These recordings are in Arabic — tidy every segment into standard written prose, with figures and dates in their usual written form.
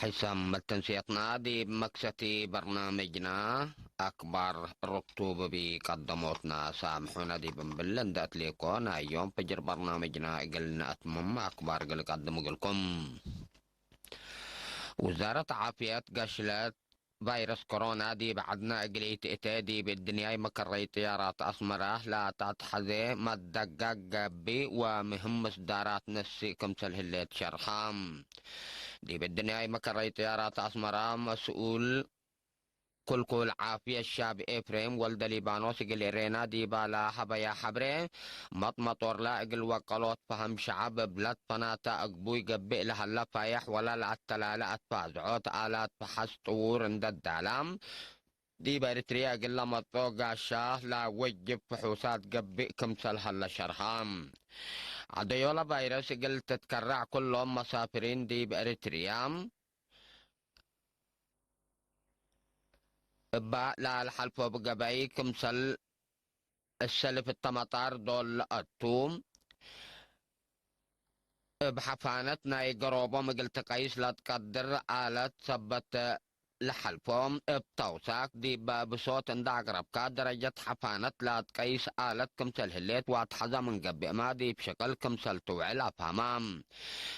حسام التنسيقنا دي بمكستي برنامجنا أكبر رطوبة بقدموتنا سامحونا دي بنبلن دات ليكون يوم فجر برنامجنا قلنا أتمم أكبر قل قدموا قلكم. وزارة عافية قشلت فيروس كورونا دي بعدنا قليت اتادي بالدنيا مكري طيارات أسمرة لا تتحذي ما تدقق بي ومهم صدارات نسي كمسل هليت شرحام دي بالدنيا مكري طيارات أسمرة مسؤول كل عافية الشاب إفريم ولد ليبانوس قل رينا دي بالا حبيا حبري مطمطور لا اقل وقلوت فهم شعب بلاد فناتا اقبوي قبئ لها اللفايح ولا لعتلا لأتفازعوت آلات فحس طور عند الدعلام دي بارتريا قل لما توقع الشاه لا وجب فحوسات قبئ كمسل هلا شرحام عديولا فيروس قل تتكرع كلهم مسافرين دي بارتريام با لا الحلف بقبائي كمسل السلف التمطار دول التوم بحفانتنا يقربوا مقلت قيس لا تقدر آلة ثبت لحلفهم بتوساك دي بصوت اندعقرب درجة حفانت لا تقيس آلة كمسل هليت واتحظى من قبل ما دي بشكل كمسل توعل أفهمام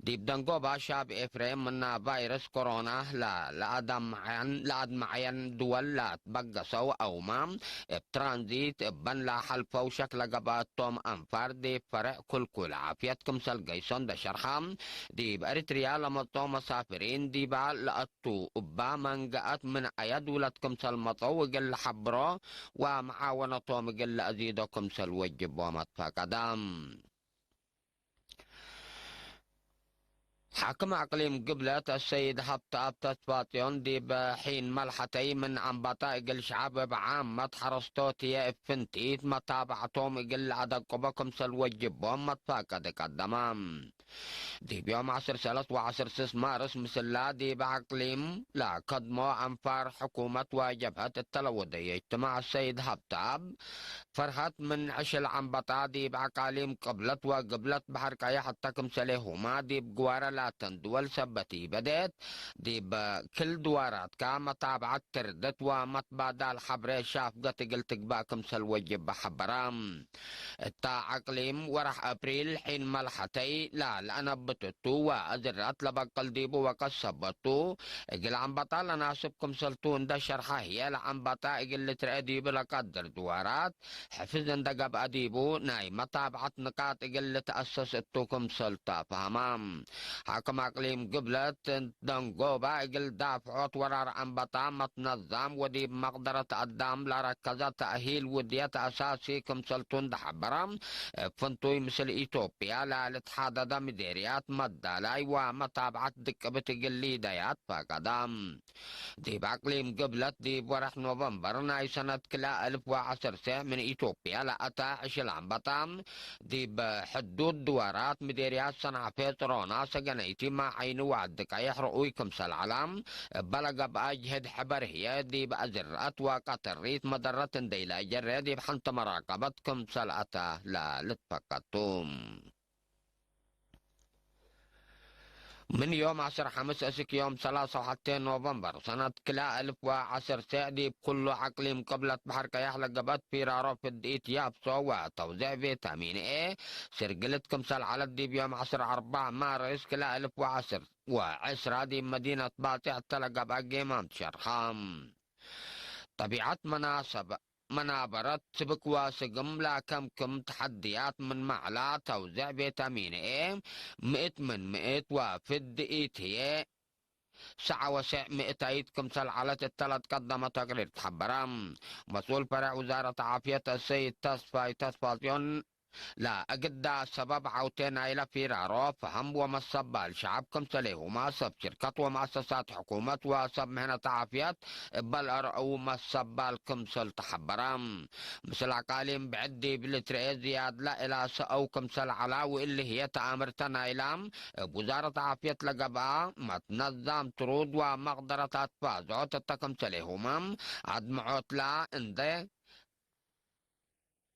دي بدنقو باشاب إفريم منا فيروس كورونا لا معين دول لا تبقسوا أو مام بترانزيت بن لا حلفو شكل قباتهم أنفار دي فرق كل عافيتكم سلقيسون دا شرحام دي بأريتريا لما تو مسافرين دي با لأتو أبا منقات من أيد ولدكم سلمطو وقل حبرو ومعاونتهم قل أزيدكم سلوجب ومطفى قدام حكم أقليم قبلة السيد حبتاب تسباتيون دي بحين ملحتي من عن بطائق الشعب بعامة حرستوتي افنتيت متابعتهم قل عدد قبكم سلوجبهم متفاقد قدمام دي بيوم 10 مارس مسلا دي بعقليم لا قدموا أنفار حكومة وجبهة التلودية اجتماع السيد حبتاب فرحت من عشل عن بطا دي بعقاليم قبلت وقبلت بحر كايا حتى كمسليهما دي بقوارا لا تندول سبتي بدت دي بكل دوارات كاما تابعت تردت ومتبادل حبري شاف قلت باكم سلوجب بحبرام التا عقليم ورح ابريل حين ملحتي لا لأنا بتتو وأزرات لبقل ديبو وقصبتو اقل عن بطا لناسبكم سلطون دا شرحة هي لعن بطا اقل ترأدي بلا قدر دوارات حفظن دقب أديبو ناي متابعة نقاط اقل تأسس اتوكم سلطة فهمام حكم اقليم قبلت دنقوبا اقل دافعوت ورار عن بطا متنظم وديب مقدرة قدام لركزة تأهيل ودية أساسي كم سلطون دحبرام فنتوي مثل إيثيوبيا لا لتحدد مديريات مدالاي ومتابعة دكبة قلي ديات فقدام دي بعقليم قبلت دي بورح نوفمبر ناي سنة كلا 1010 سنة من إيثيوبيا لأتا عشل عم بطام دي بحدود دوارات مديريات صنع بيترونا سجنيتي ما عينو وعدك يحرقوي كمسل العلام بلغ بأجهد حبر هي دي بأزرات وقطر ريت مدرة دي لا جرى دي بحنت مراقبة كمسل أتا لا لتفقتم من يوم 10/5 أسك يوم 3 حتى نوفمبر سنة كلا 1010 سعدي بكل عقليم قبلت بحر كيحلق قبت في رارو في الدئيت يابسو وتوزيع فيتامين ايه سرقلتكم سل على الدي بيوم 10/4 مارس كلا 1010 دي مدينة باطع تلقى بقى إمام شرخام طبيعة منابرة سبك واسقم لا كم تحديات من معلا توزيع فيتامين ايه 100 وفد ايتيه سعة وسع 200 كمسل على الثلاث قدم تقرير تحبرام مسؤول فرع وزارة عافية السيد تصفايون لا أقدا سبب عوتين إلى فرارو فهم ومصب الشعب كم سليهما سب شركات ومؤسسات حكومة وسب مهنة عافية بل أرعو مصب الكمسل تحبرام مثل عقاليم بعدي بالترئي زياد لا إلى سأو كمسل علاوي اللي هي تآمرتنا إلام وزارة عافية لقبا ما تنظم ترود ومقدرة أتفاز عوتة كمسليهما عدم عوت لا انده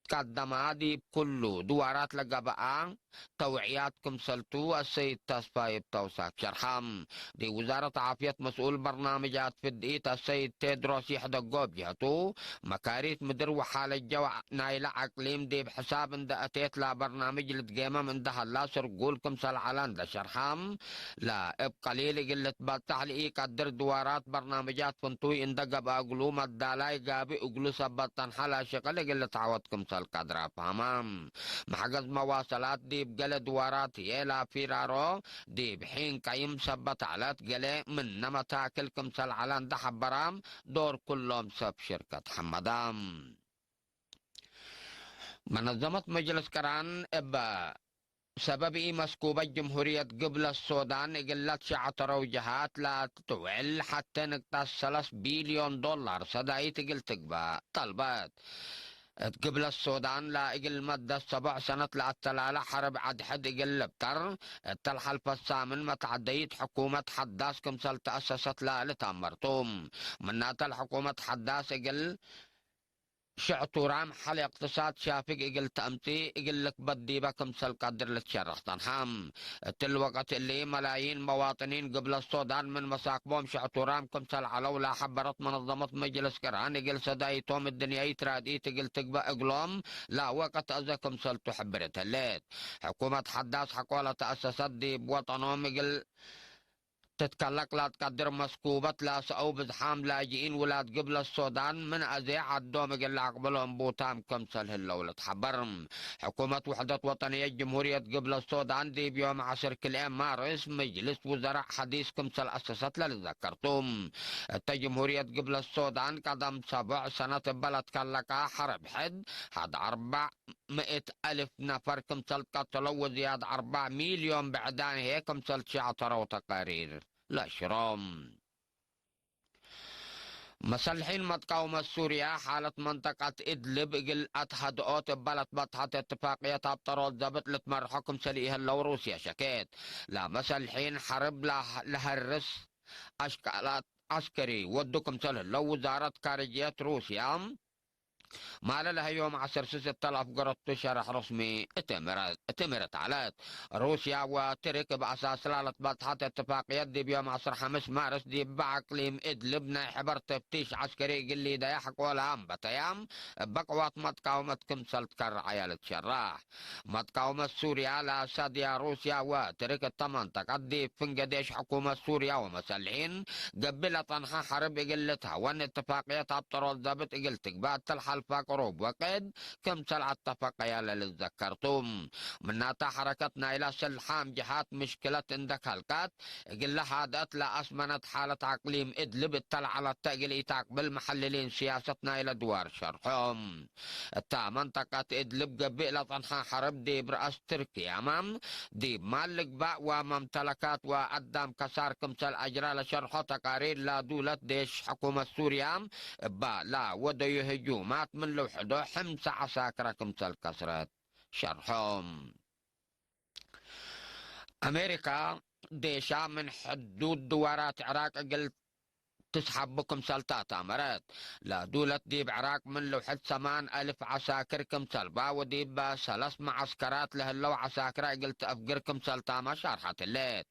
تقدم هذه كله دوارات لقبقى توعياتكم سلتو السيد تصفايب توساك شرحام دي وزارة عافية مسؤول برنامجات في الدقيت السيد تيدروس يحدقوب جهتو مكاريت مدر وحال الجو نايلة عقليم دي بحساب ان اتيت لا برنامج لتقيمة من ده لا سرقولكم سلعلان ده شرحام لا بقليل قلت بالتعليق قدر دوارات برنامجات فنتوي ان دقب اقلوم الدالاي قابي اقلو سبطان حالا شغل قلت عوضكم سل قدرا فهمام محجز مواصلات دي بقل دوارات يلا فيرارو دي بحين قيم سبت علات قلي من نما تاكلكم سل علان ده حبرام دور كلهم سب شركة حمدام منظمة مجلس كران ابا سبب مسكوبة جمهورية قبل السودان قلت شعتر وجهات لا تتوعل حتى نقتص 3 بليون دولار صداي تقل تقبى طلبات قبل السودان لا اقل مدة 7 سنة لا التلالة حرب عد حد اقل بتر التلحلف الثامن ما تعديت حكومة حداس كمسل تأسست لا لتامرتم منات الحكومة حداس اقل شعتو رام حل اقتصاد شافق اقل تأمتي اقل لك بدي بكم سل قدر لتشرخ تنحام الوقت اللي ملايين مواطنين قبل السودان من مساكبهم شعتو رام كم سل علو لا حبرت منظمة مجلس كران اقل سدايتهم الدنيا يترادي تقل تقبى اقلوم لا وقت ازكم سل تحبرت الليت حكومة حداس حقولة تأسست دي بوطنهم اقل تتكلك لا تقدر مسكوبة لا سأو بزحام لاجئين ولاد قبل السودان من أزيع عدوم اللي عقبلهم بوتام كمسل هاللولة حبرم حكومة وحدة وطنية جمهورية قبل السودان دي بيوم 10 مارس مجلس وزراء حديث كمسل أسست لذكرتم جمهورية قبل السودان قدم 7 سنة بلد كلكا حرب حد 400,000 نفر كمسل قتلوا وزياد 4 مليون بعدان هيك كمسل شعتر وتقارير لا شرام مسلحين متقاومة سوريا حالة منطقة إدلب قلت هدؤات بلد بطحت اتفاقية بطرول ضبط لتمر حكم سليها لو روسيا شكيت لا مسلحين حرب لهرس أشكالات عسكري ودكم سله لو وزارة خارجية روسيا ما لها يوم 10 6000 قرط شرح رسمي اتمرت على روسيا وترك بأساس لالة بطحة اتفاقية دي بيوم 10 5 مارس دي بعقليم إدلب نحبر تفتيش عسكري قل لي دا يحق ولا أم بطيام بقوات متقاومة كمسل تكر عيالة شراح متقاومة سوريا لا سادية روسيا وترك التمنطقة دي فنقديش حكومة سوريا ومسلحين قبلت انها حرب قلتها وان اتفاقية ابطرول ضبط قلتك بعد الحلفة قروب وقد كم سلعة اتفاقية للذكرتم مناتا حركتنا الى سلحام جهات مشكلة عندك هلكات قل هادت لا اسمنت حالة عقليم ادلب التل على التقلي تقبل محللين سياستنا الى دوار شرحهم تا منطقة ادلب قبلت انها حرب دي برأس تركيا امام دي مالك باء وممتلكات وقدام كسار كمسل اجرى لشرحه تقارير لا دولة ديش حكومة سوريا با لا ودي هجومات من لوحده حمسة عساكرة كمسل كسرت شرحهم امريكا ديشا من حدود دوارات عراق قلت تسحب بكم سلطات امرت لا دولت دي بعراق من لوحد 8000 عساكر كمسل باودي بثلاث معسكرات لهلو عساكر قلت افقركم سلطة ما شرحت الليت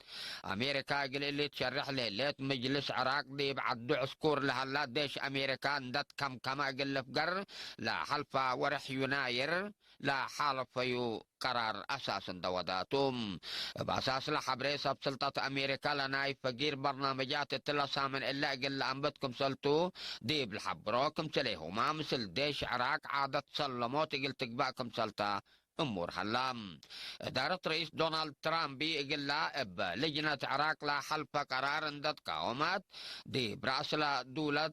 امريكا قل اللي تشرح لي الليت مجلس عراق دي بعد عسكور لهلا ديش امريكا ندت كما قل فقر لا حلفة ورح يناير لا حالف يو قرار اساس دوداتهم باساس لحبريسة بسلطة امريكا لناي فقير برنامجات التلسا من الا قل انبتكم سلطو دي بالحبروكم تليه ما مثل ديش عراق عادة سلموت قلت تقباكم سلطة امور حلام ادارة رئيس دونالد ترامب يقول لا اب لجنة عراق لا حلف قرار اندت قاومات دي براسلا دولة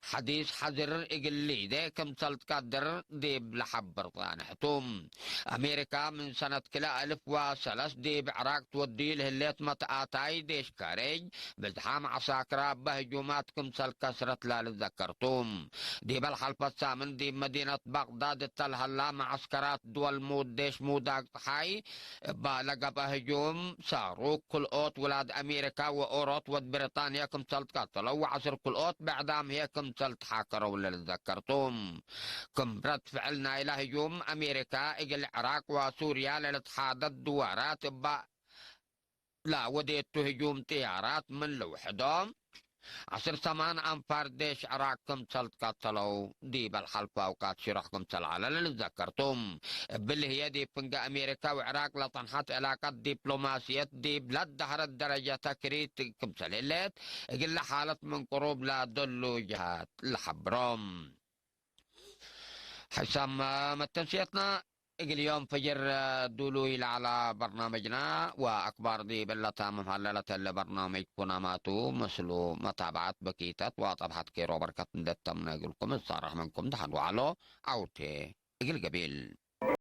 حديث حذر إقلي دي كم سلط قدر دي بلحبر طان حتوم أمريكا من سنة كلا 1003 دي بعراق تودي لهليت متآتاي ديش كاريج بزحام عساكرة بهجومات كم سل كسرت لا لذكرتوم دي بالحلفة الثامن دي مدينة بغداد التلهلا معسكرات دول مود ديش موداق حي بلقى بهجوم صاروخ كل اوت ولاد أمريكا وأوروت ود بريطانيا كم سلط قتلوا وعصر كل اوت بعدام هيك كم سلت حاكرة ولا تذكرتم كم رد فعلنا إلى هجوم أمريكا إلى العراق وسوريا للاتحاد الدوارات لا وديت هجوم طيارات من لوحدهم 10 أنفار ديش عراقكم سلت قتلوا دي بالحلفة وقات شرحكم سل على اللي ذكرتم باللي هي دي فنقا أمريكا وعراق لطنحت علاقات دبلوماسية دي بلاد دهر الدرجة تكريت كم سليلت قل حالة من قروب لا دلوا جهات الحبرم حسام ما تنسيتنا اليوم فجر دولويل على برنامجنا وأكبر دي بلتا مهللة لبرنامج كوناماتو مثل متابعة بكيتات وطبحت كيرو بركة دتم نقولكم الصارح منكم دحن وعلو أوتي القبيل